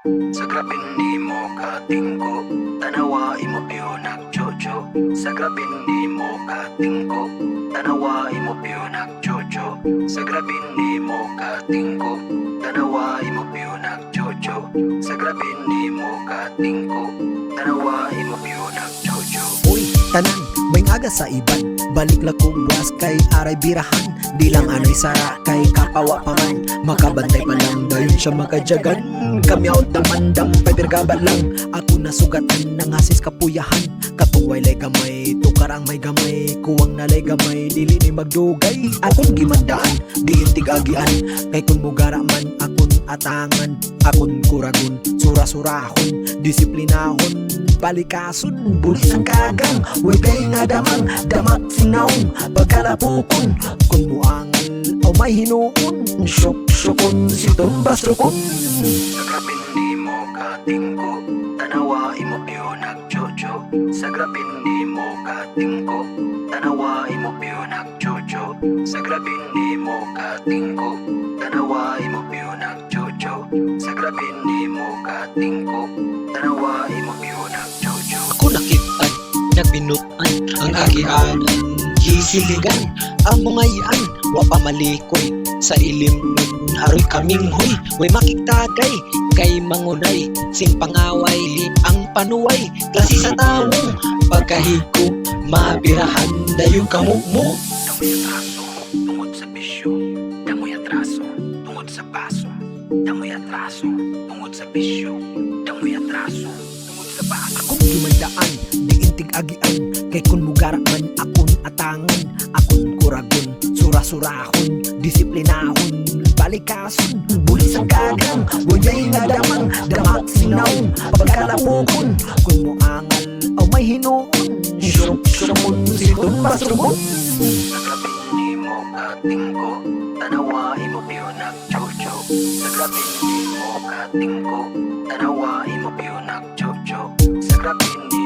Sa grabin ni mo katingko, tanawa imo piyo nagjojo. Sa grabin ni mo katingko, tanawa imo piyo nagjojo. Sa grabin ni mo katingko, tanawa imo piyo nagjojo. Sa grabin ni mo katingko, tanawa imo piyo nagjojo. Uy, tanan, may aga sa iban. Balik la kong was kay aray birahan. Di lang anay sara kay kapawa pa man. Makabantay pa lang dayon siya makadyagan. Kami out damandam pabirgaban lang. Ako nasugatan ng asis kapuyahan. Katong waylay gamay, tukar ang may gamay. Kuwang nalay gamay, dili ni magdugay. Akong gimandaan, diin tigagian. Kay kun mugara man akon atangan. Akon kuragon, sura-surahon, disiplinahon, balikason, bulis ang kagang. Way kay nga damang, damat sinaon, pagkalapukon. Kung muangal o may hinuon, syok-syokon, sitong basrukon. Sa grabin ni mo katingko, tanawa imo piyo nagjojo. Sa grabin ni mo katingko, tanawa imo piyo nagjojo. Sa grabin ni mo katingko, tanawa imo piyo nagjojo. Sa grabin ni mo katingko, tanawa imo piyo nagjojo. Ako nakitaan, nagbinutan ang agianan, gisiligan ang mga iyan, wapa malikoy sa ilim aroy kaming hoy, way makitagay kay mangunay, sing pangaway ang panuway, klase sa taong pagkahigo, mabirahan dayo kamukmo. Damoy atraso, tungod sa bisyo. Damoy atraso, tungod sa paso. Damoy atraso, tungod sa bisyo. Damoy atraso, tungod sa paso. Akong gimandaan, diin tigagian. Kay kun mugara man akon atangan. Akon kuragon, sura-surahon, disiplinahon, balikason, bulis ang kagang. Bunyay nga damang, damat sinaon, pagkalapukon. Kun muangal o may hinuon, syurok-syurokon, sitong basrukon. Sa grabin ni mo katingko, tanawa imo piyo nagjojo. Sa grabin ni mo katingko, tanawa imo piyo nagjojo. Sa grabin ni